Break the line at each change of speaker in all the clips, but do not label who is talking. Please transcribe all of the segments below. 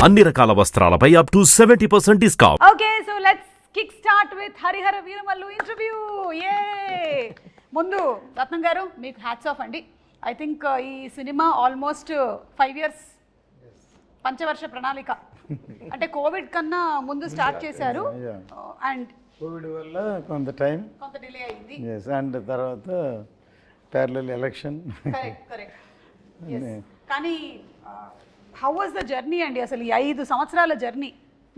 అన్ని రకాల వస్త్రాలపై up to 70% discount.
Okay, so let's kick start with Harihara Veeramallu interview. ముందు రత్నం గారు మీకు హ్యాట్స్ ఆఫ్ అండి. ఐ థింక్ ఈ సినిమా ఆల్మోస్ట్ 5 years పంచవర్ష ప్రణాళిక అంటే కోవిడ్ కన్నా ముందు స్టార్ట్ చేశారు అండ్
కోవిడ్ వల్ల కొంత
డిలే అయింది.
అండ్ తర్వాత ప్యారలల్ ఎలక్షన్.
కరెక్ట్. కానీ హౌ వాజ్ ద జర్నీ అండి? అసలు ఈ 5 సంవత్సరాల జర్నీ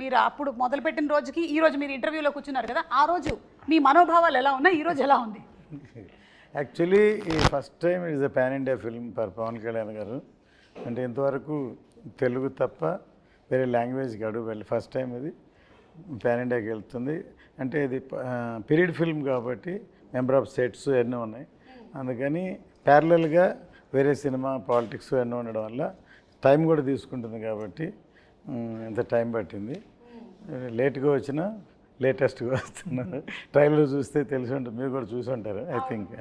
మీరు అప్పుడు మొదలుపెట్టిన రోజుకి ఈ రోజు మీరు ఇంటర్వ్యూలో కూర్చున్నారు కదా, ఆ రోజు మీ మనోభావాలు ఎలా ఉన్నాయి, ఈ రోజు ఎలా ఉంది?
యాక్చువల్లీ ఈ first time it is a pan India film for Pawan Kalyan garu. అంటే ఇంతవరకు తెలుగు తప్ప వేరే లాంగ్వేజ్కి అడుగు వెళ్ళి ఫస్ట్ టైం ఇది పాన్ ఇండియాకి వెళ్తుంది. అంటే ఇది పీరియడ్ ఫిల్మ్ కాబట్టి మెంబర్ ఆఫ్ స్టేట్స్ ఎన్నో ఉన్నాయి, అందుకని ప్యారలల్గా వేరే సినిమా పాలిటిక్స్ ఎన్నో ఉండడం వల్ల టైం కూడా తీసుకుంటుంది కాబట్టి ఎంత టైం పట్టింది. లేట్గా వచ్చినా లేటెస్ట్గా వస్తున్నారు. ట్రైలర్ చూస్తే తెలిసి ఉంటుంది, మీరు కూడా చూసి ఉంటారు ఐ థింక్.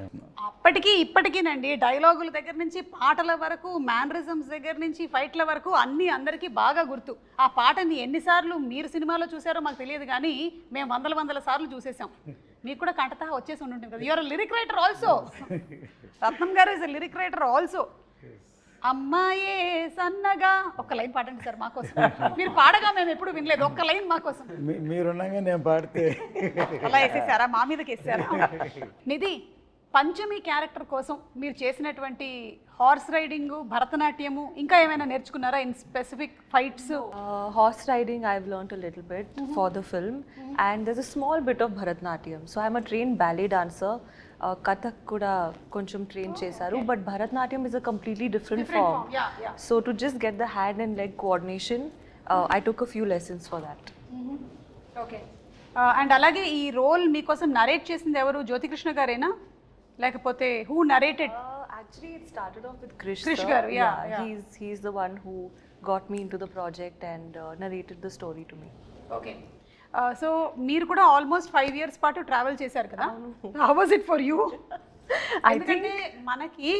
అప్పటికి ఇప్పటికీనండి డైలాగుల దగ్గర నుంచి పాటల వరకు, మ్యానరిజమ్స్ దగ్గర నుంచి ఫైట్ల వరకు అన్నీ అందరికీ బాగా గుర్తు. ఆ పాటని ఎన్నిసార్లు మీరు సినిమాలో చూసారో మాకు తెలియదు, కానీ మేము వందల సార్లు చూసేసాం. మీకు కూడా కంటతా వచ్చేసి ఉంటుంది కదా. You're lyric writer also. Ratnam garu is lyric writer also. అమ్మాయే సన్నగా ఒక్క లైన్ పాడండి సార్ మాకోసం. మీరు పాడగా మేము ఎప్పుడు వినలేదు, ఒక్క లైన్ మాకోసం.
మీరున్నాగా నేను పాడితే
అలా వేసేసారా, మా మీదకి వేసారా? నిధి, పంచమి క్యారెక్టర్ కోసం మీరు చేసినటువంటి హార్స్ రైడింగ్, భరతనాట్యము, ఇంకా ఏమైనా నేర్చుకున్నారా in specific fights?
Horse riding I've learned a little bit for the film, and there's a small bit of Bharatnatyam. So I'm a trained ballet dancer. Kathak kuda koncham train chesaru, but Bharatnatyam is a completely different form.
Yeah.
So to just get the hand and leg coordination, I took a few lessons for that.
Okay. And అలాగే ఈ role మీకోసం narrate చేసింది ఎవరు? జ్యోతికృష్ణ గారేనా, లేకపోతే who narrated?
Actually, it started off with Krish
garu, yeah.
He's the one who got me into the project and narrated the story to me.
Okay. So మీరు కూడా almost 5 years పాటు travel చేశారు కదా. How was it for you? ఎందుకంటే మనకి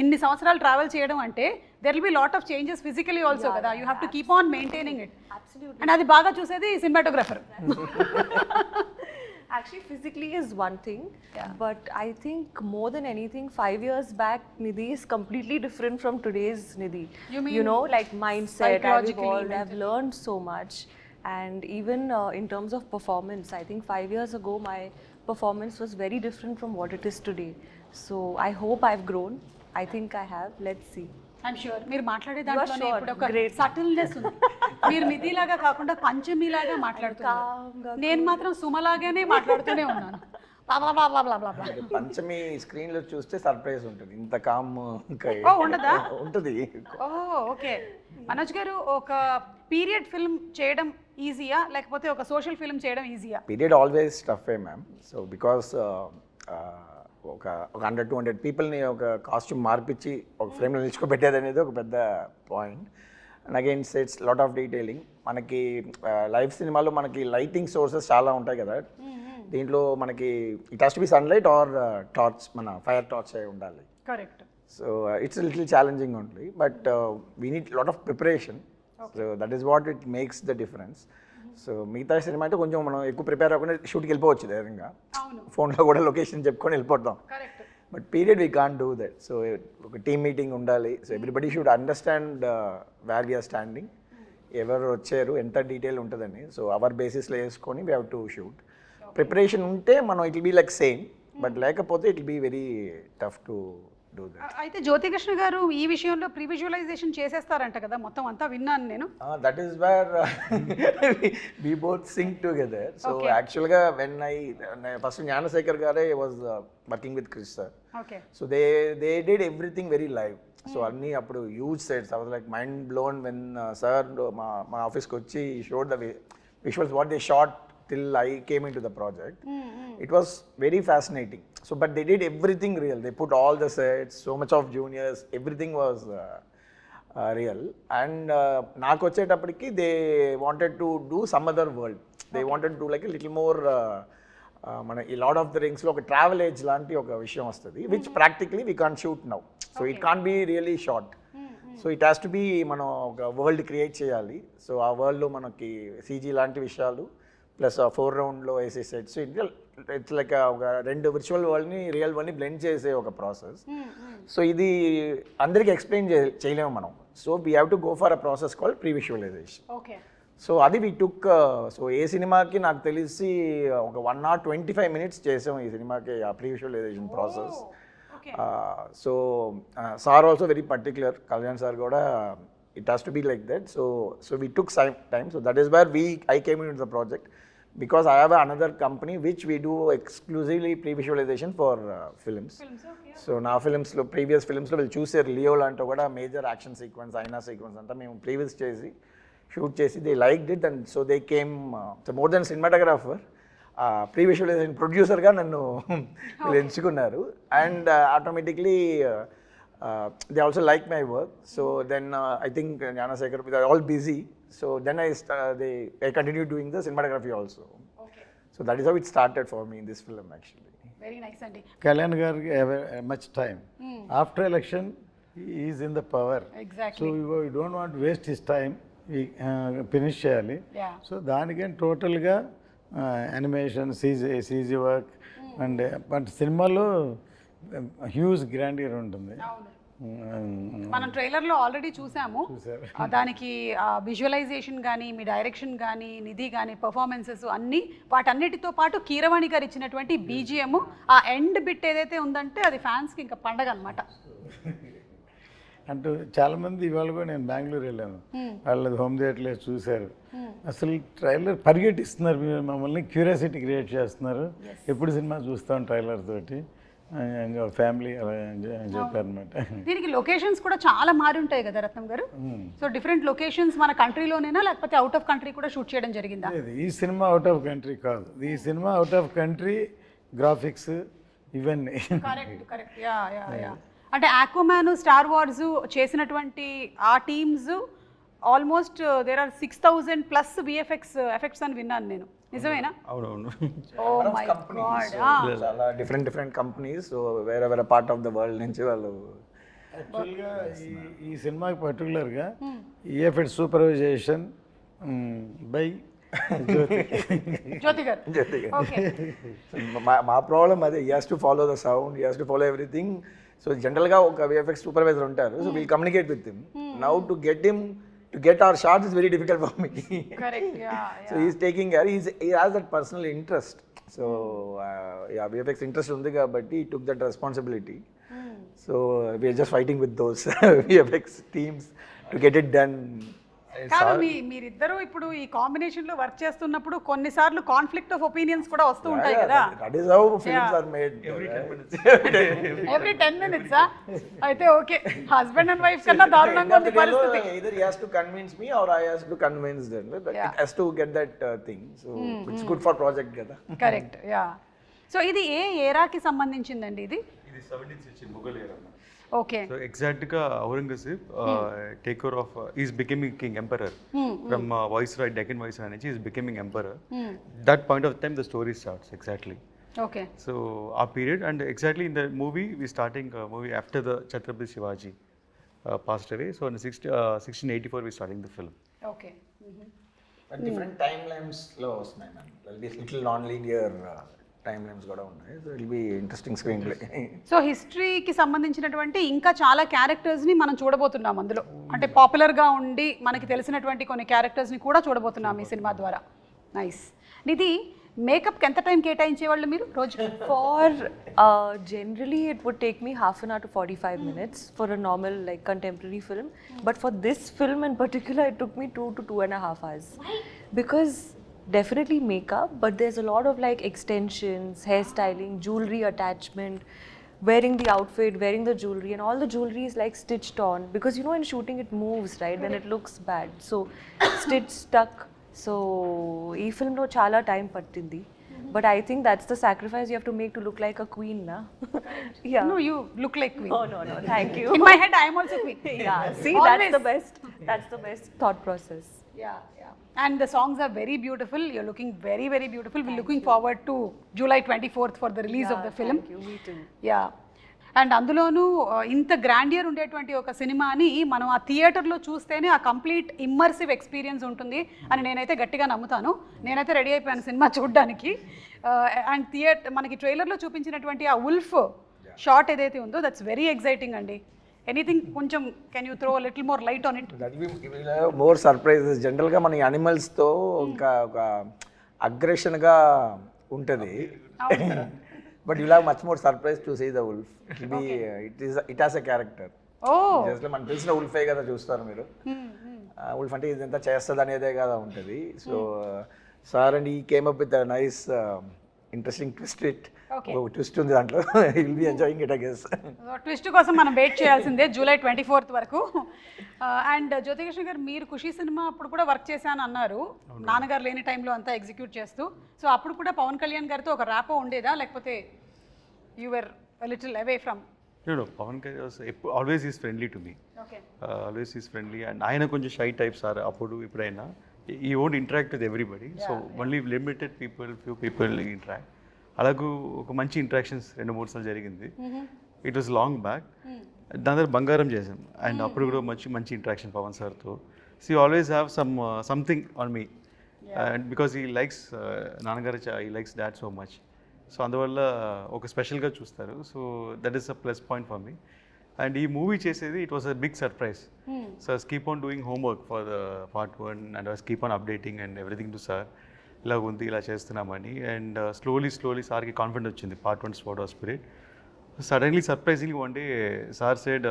ఇన్ని సంవత్సరాలు travel చేయడం అంటే there will be lot of changes physically also కదా. You have to keep on maintaining it. And అది బాగా చూసేది cinematographer.
Actually, physically is one thing, but I think more than anything, 5 years back, Nidhi is completely different from today's Nidhi.
You know,
like mindset, I've evolved, I've learned so much. And even in terms of performance, I think 5 years ago, my performance was very different from what it is today. So I hope I've grown. I think I have. Let's see.
I'm sure మీరు మాట్లాడే దాంట్లోనే ఇప్పుడు ఒక subtleness ఉంది. మీరు నిధిలాగా కాకుండా పంచమిలాగా మాట్లాడుతున్నారు, నేను మాత్రం సుమలాగానే మాట్లాడుతూనే ఉన్నాను.
పంచమి స్క్రీన్ లో చూస్తే సర్ప్రైజ్ ఉంటుంది, ఇంత కామ్
ఉండదా?
ఉంటుంది.
ఓకే. మనోజ్ గారు, ఒక పీరియడ్ ఫిల్మ్ చేయడం ఈజీయా, లేకపోతే ఒక సోషల్ ఫిల్మ్ చేయడం ఈజీయా?
Period always tough ma'am. So because ఒక 100-200 పీపుల్ని ఒక కాస్ట్యూమ్ మార్పిచ్చి ఒక ఫ్రేమ్లో నిల్చుకోబెట్టేది అనేది ఒక పెద్ద point. And again it's lot of detailing. మనకి లైవ్ సినిమాలో మనకి లైటింగ్ సోర్సెస్ చాలా ఉంటాయి కదా, దీంట్లో మనకి it has to be sunlight or torch, మన ఫైర్ టార్చ్ అయి ఉండాలి.
Correct.
So it's little challenging only, but we need lot of preparation. So that is what it makes the difference. So మిగతా cinema అంటే కొంచెం మనం ఎక్కువ prepare అవ్వకుండా షూట్కి వెళ్ళిపోవచ్చు ధైర్యంగా, ఫోన్లో కూడా లొకేషన్ చెప్పుకొని వెళ్ళిపోతాం. But period we can't do that. So ఒక టీమ్ మీటింగ్ ఉండాలి. So everybody should understand where we're standing, ఎవరు వచ్చారు, ఎంత డీటెయిల్ ఉంటుందని. సో అవర్ బేసిస్లో వేసుకొని we have to shoot. Preparation ఉంటే మనం it will be like same, but లేకపోతే it will be very tough to do that.
అయితే జ్యోతికృష్ణ గారు ఈ విషయంలో ప్రీ విజువలైజేషన్ చేసేస్తారంట కదా, మొత్తం అంతా విన్నాను నేను.
That is where we both sync together. So యాక్చువల్గా వెన్ ఫస్ట్ జ్ఞానశేఖర్ గారే was working with Krish sir. So they did everything very live. So అన్నీ అప్పుడు huge sets. I was like mind blown when sir మా ఆఫీస్కి వచ్చి showed the visuals what they shot till I came into the project. It was very fascinating. So but they did everything real. They put all the sets, so much of juniors, everything was real. And నాకు వచ్చేటప్పటికి they wanted to do some other world. They wanted to do like a little more మన ఈ lord of the రింగ్స్లో ఒక travel age లాంటి ఒక విషయం వస్తుంది, which practically we can't shoot now. So it can't be really short. So it has to be మనం ఒక world create చేయాలి. సో ఆ వరల్డ్లో మనకి సీజీ లాంటి విషయాలు ప్లస్ ఆ 4 రౌండ్లో వేసే సెట్స్ ఇట్స్ లైక్ ఒక 2 విర్చువల్ వరల్డ్ని రియల్ వరల్డ్ని బ్లెండ్ చేసే ఒక ప్రాసెస్. సో ఇది అందరికీ ఎక్స్ప్లెయిన్ చేయలేము మనం. So we have to go for a process called pre visualisation.
Okay.
So అది వీ టుక్. సో ఏ సినిమాకి నాకు తెలిసి ఒక 1 hour 25 minutes చేసాం ఈ సినిమాకి ఆ pre visualization process. So sir also very particular, Kalyan sir కూడా it has to be like that. So we took time. So that is where I came in the project because I have another company which we do exclusively pre-visualization for films. So na films lo previous films lo will choose Leo lanto kuda major action sequence aina sequence anta mem previous chesi shoot chesi they liked it, and so they came so more than cinematographer pre-visualization producer ga nannu will enchukunnaru, and automatically they also like my work. So then I think Gnanasekhar, they are all busy. So then I continued doing the cinematography also.
Okay.
So that is how it started for me in this film actually.
Very nice andi.
Kalyan gariki have much time. After election, he is in the power.
Exactly.
So we don't want to waste his time. We finish cheyali.
Yeah.
So దానికని టోటల్గా animation CG work and but సినిమాలో huge grandeur ఉంటుంది.
మనం ట్రైలర్లో already చూసాము. దానికి visualisation కానీ మీ direction కానీ నిధి కానీ పర్ఫార్మెన్సెస్ అన్నీ వాటన్నిటితో పాటు కీరవాణి గారు ఇచ్చినటువంటి బీజిఎం ఆ ఎండ్ బిట్ ఏదైతే ఉందంటే అది ఫ్యాన్స్కి ఇంకా పండగ అనమాట.
అంటూ చాలామంది ఇవాళ కూడా నేను బెంగళూరు వెళ్ళాను, వాళ్ళది హోమ్ థియేటర్లో చూశారు. అసలు ట్రైలర్ పరిగెట్టిస్తున్నారు, మీరు మమ్మల్ని క్యూరియాసిటీ క్రియేట్ చేస్తున్నారు, ఎప్పుడు సినిమా చూస్తాం ట్రైలర్ తోటి ఫ్యామిలీ అలా చెప్పారనమాట.
దీనికి లొకేషన్స్ కూడా చాలా మారి ఉంటాయి కదా రత్నం గారు. సో డిఫరెంట్ లొకేషన్స్ మన కంట్రీలోనేనా లేకపోతే అవుట్ ఆఫ్ కంట్రీ కూడా షూట్ చేయడం జరిగిందా?
ఈ సినిమా అవుట్ ఆఫ్ కంట్రీ కాదు, ఈ cinema out of country graphics ఇవన్నీ.
Correct correct. Ya ya ya. అంటే ఆక్వామ్యాన్, స్టార్ వార్స్ చేసినటువంటి ఆ teams almost there are 6,000+ effects అని విన్నాను నేను, నిజమేనా?
అవునవును.
Oh my god.
చాలా డిఫరెంట్ కంపెనీస్, సో వేరే పార్ట్ ఆఫ్ ద వరల్డ్ నుంచి వాళ్ళు.
యాక్చువల్గా ఈ సినిమాకి పర్టికులర్గా ఈఎఫ్ఎడ్ సూపర్వైజేషన్ బై
జ్యోతి గారు. ఓకే.
మా ప్రాబ్లం అదే, he has to follow the sound, he has to follow everything. So జనరల్గా ఒక విఎఫ్ఎక్స్ సూపర్వైజర్ ఉంటారు, so we'll communicate with him. Now to get our shots is very difficult for me.
Correct. Yeah.
So he's taking care. He has that personal interest. So yeah, VFX interest undi kabatti he took that responsibility. So we are just fighting with those VFX teams to get it done.
కాదు, మీరిద్దరూ ఇప్పుడు ఈ combination లో work చేస్తున్నప్పుడు కొన్నిసార్లు conflict of opinions కూడా వస్తూ ఉంటాయి కదా.
That is how films are made.
Every 10 minutes. అయితే ఓకే, హస్బెండ్ అండ్ వైఫ్ కన్నా దారుణంగా ఉంది పరిస్థితి.
Either he has to convince me or I has to convince them. It has to get that thing. So it's good for project కదా.
Correct. Yeah. So ఇది ఏ ఏరాకి సంబంధించిందండి? ఇది
17th century Mughal era.
Okay.
So exactly Aurangzeb take over of is becoming king emperor from viceroy, Deccan viceroy energy is becoming emperor. That point of time the story starts exactly.
Okay.
So our period, and exactly in the movie we starting movie after the Chhatrapati Shivaji passed away. So in 1684 we starting the film.
Okay.
But different timelines lo vastnayi man. There'll be little non-linear timelines కూడా ఉన్నాయి. So it'll be interesting screenplay.
So హిస్టరీకి సంబంధించినటువంటి ఇంకా చాలా క్యారెక్టర్స్ని మనం చూడబోతున్నాం అందులో. అంటే పాపులర్గా ఉండి మనకి తెలిసినటువంటి కొన్ని క్యారెక్టర్స్ని కూడా చూడబోతున్నాం ఈ సినిమా ద్వారా. నైస్. నిధి, మేకప్కి ఎంత టైం కేటాయించేవాళ్ళు మీరు రోజు?
For generally it would take me half an hour to 45 minutes for a normal like contemporary film, but for this film in particular it took me 2 to 2.5 hours. Why? Because definitely makeup, but there's a lot of like extensions, hairstyling, jewelry attachment, wearing the outfit, wearing the jewelry, and all the jewelry is like stitched on, because you know in shooting it moves, right? Then it looks bad, so stitch stuck. So ee film lo chala time pattindi, but I think that's the sacrifice you have to make to look like a queen, na? Yeah.
No, you look like queen.
Oh no, thank you.
In my head I am also queen.
Yeah, see,
Always.
that's the best thought process.
Yeah, yeah. And the songs are very beautiful. You're looking very, very beautiful. We're looking forward to July 24th for the release of the film.
Thank you. Me too.
Yeah. And అందులోనూ ఇంత grandeur ఉండేటువంటి ఒక సినిమాని మనం ఆ థియేటర్లో చూస్తేనే ఆ కంప్లీట్ ఇమ్మర్సివ్ ఎక్స్పీరియన్స్ ఉంటుంది అని నేనైతే గట్టిగా నమ్ముతాను. నేనైతే రెడీ అయిపోయాను సినిమా చూడడానికి. అండ్ మనకి ట్రైలర్లో చూపించినటువంటి ఆ ఉల్ఫ్ షాట్ ఏదైతే ఉందో దట్స్ వెరీ ఎక్సైటింగ్ అండి. ఎనీథింగ్ కొంచెం can you throw little more light on it?
More surprises. జనరల్గా మన యానిమల్స్తో ఇంకా ఒక అగ్రెషన్గా ఉంటుంది, but you have much more surprise to see the wolf. It has a character. Just మనకు తెలిసిన ఉల్ఫే కదా చూస్తారు మీరు. ఉల్ఫ్ అంటే ఇదంతా చేస్తుంది అనేదే కదా ఉంటుంది. సో సార్ అండ్ ఈ came up with nice interesting twist ఉంది దాంట్లో. Will be enjoying it I guess.
Twist కోసం మనం వెయిట్ చేయాల్సిందే జూలై 24th వరకు. అండ్ జ్యోతికృష్ణ గారు, మీరు ఖుషి సినిమా అప్పుడు కూడా వర్క్ చేశాను అన్నారు, నాన్నగారు లేని టైంలో అంతా ఎగ్జిక్యూట్ చేస్తూ. సో అప్పుడు కూడా పవన్ కళ్యాణ్ గారితో ఒక ర్యాపో ఉండేదా, లేకపోతే you were little away from?
No, Pawan always is friendly to me.
Okay.
Always is friendly, and ఆయన కొంచెం షై టైప్ సార్. అప్పుడు ఇప్పుడైనా he won't interact with everybody, so only limited people, few people interact. అలాగూ ఒక మంచి interactions 2-3 సార్లు జరిగింది. It was long back. దాని దగ్గర బంగారం చేసాం, అండ్ అప్పుడు కూడా మంచి ఇంట్రాక్షన్ పవన్ సార్తో. So you always have something on me, and because he likes నాన్నగారు, he likes dad so much. So అందువల్ల ఒక స్పెషల్గా చూస్తారు. So that is a plus point for me. And ఈ మూవీ చేసేది it was a big surprise. So I keep on doing homework for the part 1 and I keep on updating and everything to sir. ఇలా ఉంది, ఇలా చేస్తున్నామని. అండ్ స్లోలీ సార్కి confident వచ్చింది part 1 spot of spirit. Suddenly surprisingly one day sir said,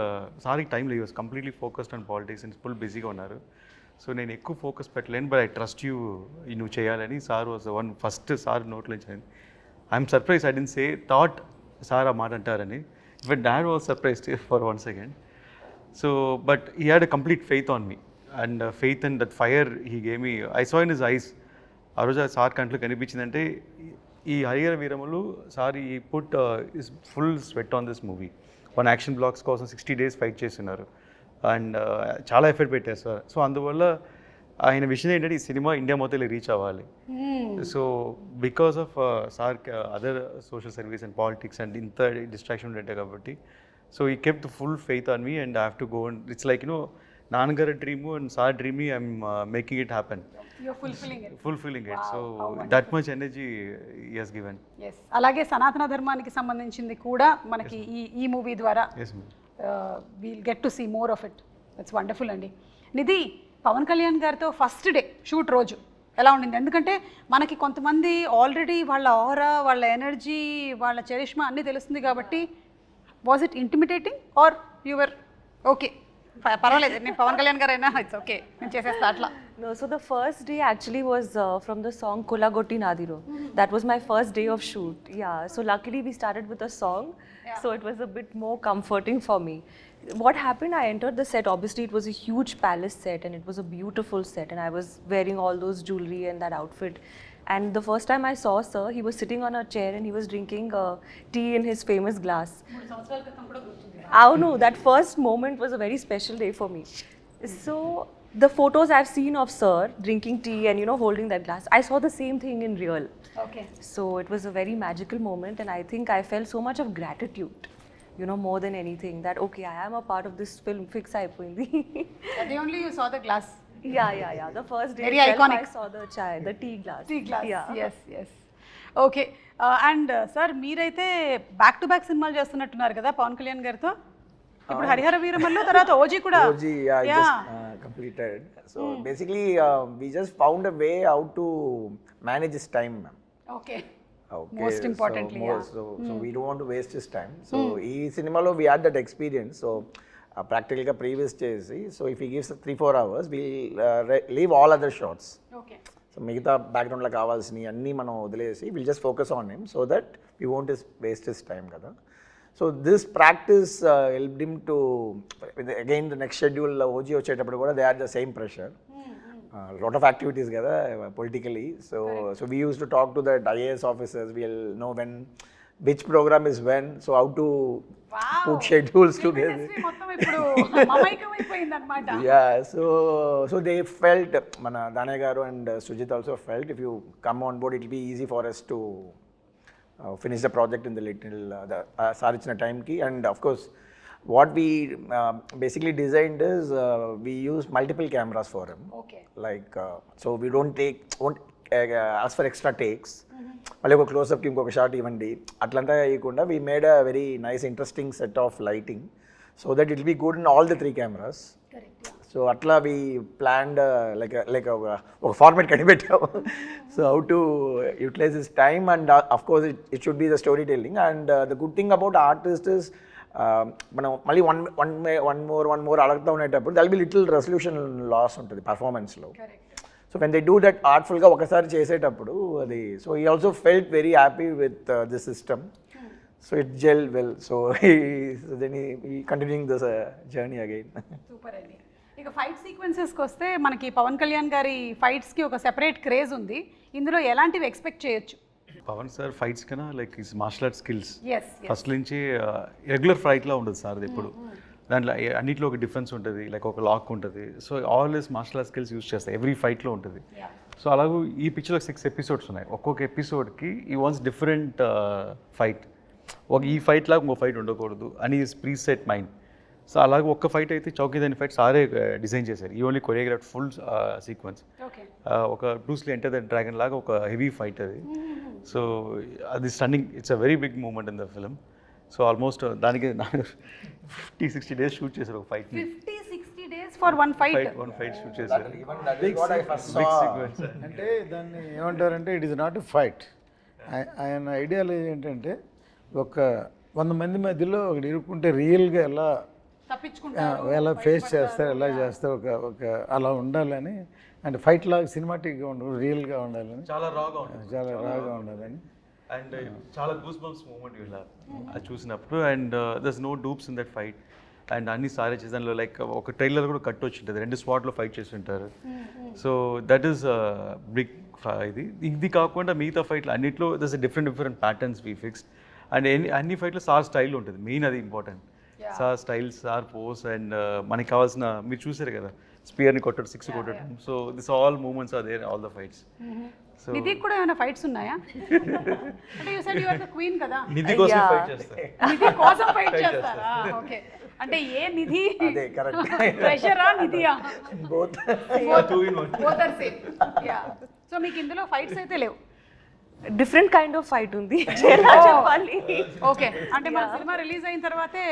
సార్కి time లేదు, completely focused on politics and full బిజీగా ఉన్నారు. సో నేను ఎక్కువ ఫోకస్ పెట్టలేను, బట్ ఐ ట్రస్ట్ యూ, నువ్వు చేయాలని. Sir was one first sir నోట్లో నుంచి. I'm surprise, I didn't say thought sir ఆ మాట అంటారని. But dad was surprised for 1 second. So but he had a complete faith on me, and faith and that fire he gave me. I saw in his eyes. ఆ రోజు sir కంట్లో కనిపించిందంటే ఈ Harihara వీరములు sir ఈ put is full sweat on this movie. 1 action blocks కోసం 60 days fight చేస్తున్నారు, and చాలా effort పెట్టారు sir. So అందువల్ల ఆయన విషయం ఏంటంటే ఈ సినిమా ఇండియా మొత్తం రీచ్ అవ్వాలి. So because of sir other social service and politics and ఇంత డిస్ట్రాక్షన్ ఉండే కాబట్టి, సో ఈ kept full faith on me and I have to go. And it's like నాన్నగారి డ్రీము అండ్ సార్ డ్రీమ్ని I'm making it happen.
You're fulfilling it.
Fulfilling it. So that much energy he has given.
Yes. అలాగే సనాతన ధర్మానికి సంబంధించింది కూడా మనకి ఈ movie ద్వారా we'll get to see more of it. That's wonderful అండి. నిధి, పవన్ కళ్యాణ్ గారితో ఫస్ట్ డే షూట్ రోజు ఎలా ఉండింది? ఎందుకంటే మనకి కొంతమంది ఆల్రెడీ వాళ్ళ ఆరా, వాళ్ళ ఎనర్జీ, వాళ్ళ చరిష్మా అన్నీ తెలుస్తుంది కాబట్టి, was it intimidating or your okay పర్వాలేదు నేను పవన్ కళ్యాణ్ గారు అయినా ఇట్స్ ఓకే నేను చేసేస్తా అట్లా?
No, so the first day actually was from the song Kolagotti Nadiro. That was my first day of shoot. Yeah, so luckily we started with a song, so it was a bit more comforting for me. What happened, I entered the set, obviously it was a huge palace set and it was a beautiful set, and I was wearing all those jewelry and that outfit. And the first time I saw sir, he was sitting on a chair and he was drinking tea in his famous glass. Oh no, that first moment was a very special day for me. So the photos I've seen of sir drinking tea and holding that glass, I saw the same thing in real.
Okay.
So it was a very magical moment, and I think I felt so much of gratitude, more than anything, that okay, I am a part of this film. Fix అయిపోయింది.
The only you saw the glass.
Yeah. The first day
Very
itself,
iconic.
I saw the tea glass.
Tea glass.
Yeah.
yes. Okay. And sir మీరైతే back to back సినిమాలు చేస్తున్నట్టున్నారు కదా పవన్ కళ్యాణ్ గారితో. ఇప్పుడు హరిహర వీరమల్లు తర్వాత OG కూడా.
OG, I just completed. So basically we just found a way how to manage his time, ma'am.
Okay.
Most
importantly,
so we don't want to waste his time. So ee cinemalo we had that experience. So practically ga previous chesi, so if he gives 3-4 hours, we'll leave all other shots.
Okay.
So మిగతా బ్యాక్గ్రౌండ్లో కావాల్సినవి అన్నీ మనం వదిలేసి will just focus on him so that we won't waste his time కదా. So this practice helped him to again the next schedule OG వచ్చేటప్పుడు కూడా they are the same pressure, lot of activities కదా politically. So we use to talk to that IAS officers, will know when which program is when, so how to put schedules together. Yeah, so they felt, Mana Dane garu and Sujit also felt, if you come on board it will be easy for us to finish the project in the little sir టైంకి. And of course what we basically designed is we use multiple cameras for him.
Okay.
Like so we won't ask for extra takes. మళ్ళీ ఒక క్లోజ్అప్కి ఇంకొక shot ఇవ్వండి అట్లంతా వేయకుండా we made a very nice interesting set of lighting so that it will be good in all the 3 cameras. So అట్లా we planned like ఒక format కనిపెట్టాము. So how to utilize this time and of course it should be the story telling. And the good thing about artist is మనం మళ్ళీ one more అడుగుతూ ఉండేటప్పుడు there'll be little resolution loss ఉంటుంది పర్ఫార్మెన్స్లో. So when they do that ఆర్ట్ఫుల్గా ఒకసారి చేసేటప్పుడు అది సో ఈ also felt very happy with this system. So it gel well. So then ఈ continuing this journey again.
Super అండి. ఇక ఫైట్ సీక్వెన్సెస్కి వస్తే మనకి పవన్ కళ్యాణ్ గారి ఫైట్స్కి ఒక సెపరేట్ క్రేజ్ ఉంది. ఇందులో ఎలాంటివి ఎక్స్పెక్ట్ చేయొచ్చు?
పవన్ సార్ ఫైట్స్ కన్నా like is martial art skills
Yes.
First నుంచి రెగ్యులర్ ఫైట్లా ఉండదు సార్ ఎప్పుడు. దాంట్లో అన్నిట్లో ఒక డిఫరెన్స్ ఉంటుంది, లైక్ ఒక లాక్ ఉంటుంది. So always martial art skills use చేస్తాయి, ఎవ్రీ ఫైట్లో ఉంటుంది. సో అలాగే ఈ పిక్చర్లో 6 ఎపిసోడ్స్ ఉన్నాయి. ఒక్కొక్క ఎపిసోడ్కి ఈ వాన్స్ డిఫరెంట్ ఫైట్. ఈ ఫైట్ లాగా ఇంకో ఫైట్ ఉండకూడదు అని ప్రీసెట్ మైండ్. సో అలాగే ఒక్క ఫైట్ అయితే చౌకీదాని ఫైట్ సారే డిజైన్ చేశారు. ఈ ఓన్లీ కొరియోగ్రాఫ్ ఫుల్ సీక్వెన్స్. ఒక బ్రూస్లీ ఎంటర్ ద డ్రాగన్ లాగా ఒక హెవీ ఫైట్ అది. సో అది stunning, it's a very big moment in the film. So almost దానికి 50-60 డేస్ షూట్ చేశారు ఒక ఫైట్ని.
50-60 days for one fight
shoot చేశారు.
అంటే దాన్ని ఏమంటారంటే it is not a fight. ఆయన ఐడియాలజీ ఏంటంటే ఒక 100 మంది మధ్యలో ఒకటి ఇరుక్కుంటే రియల్గా ఎలా ఫేస్ చేస్తారు, ఎలా చేస్తారు, ఒక అలా ఉండాలని. అంటే ఫైట్ లాగా సినిమాటిక్గా ఉండదు, రియల్గా ఉండాలని,
చాలా రాగా
ఉండాలని.
అండ్ చాలా గూస్ బంప్స్ మూమెంట్ ఇలా అది చూసినప్పుడు. And there's no dupes in that fight. And అన్ని సారే చేసాను. లైక్ ఒక ట్రైలర్ కూడా కట్ వచ్చి ఉంటుంది, 2 స్పాట్లో ఫైట్ చేసి ఉంటారు. So that is big. ఇది కాకుండా మిగతా ఫైట్లు అన్నిట్లో there's different patterns we fixed. And అన్ని ఫైట్లో సార్ స్టైల్ ఉంటుంది, మెయిన్ అది important. Sir style, sir pose. And మనకి కావాల్సిన మీరు చూసారు కదా స్పియర్ని కొట్టడం, 6 కొట్టడం. So this all moments are there all the fights. So
Nidhi కూడా ఏమైనా ఫైట్స్ ఉన్నాయా? అంటే you said you are the queen కదా,
నిధి కోసం ఫైట్ చేస్తారు.
నిధి కోసం ఫైట్ చేస్తారా? ఓకే. అంటే ఏ నిధి?
అదే కరెక్ట్.
ప్రెషరా నిధియా?
Both
both are same. Ya. So మీకు ఇందులో ఫైట్స్ అయితే లేవు?
డిఫరెంట్ కైండ్ ఆఫ్ ఫైట్ ఉంది చెప్పాలి.
ఓకే. అంటే మన సినిమా రిలీజ్ అయిన తర్వాతే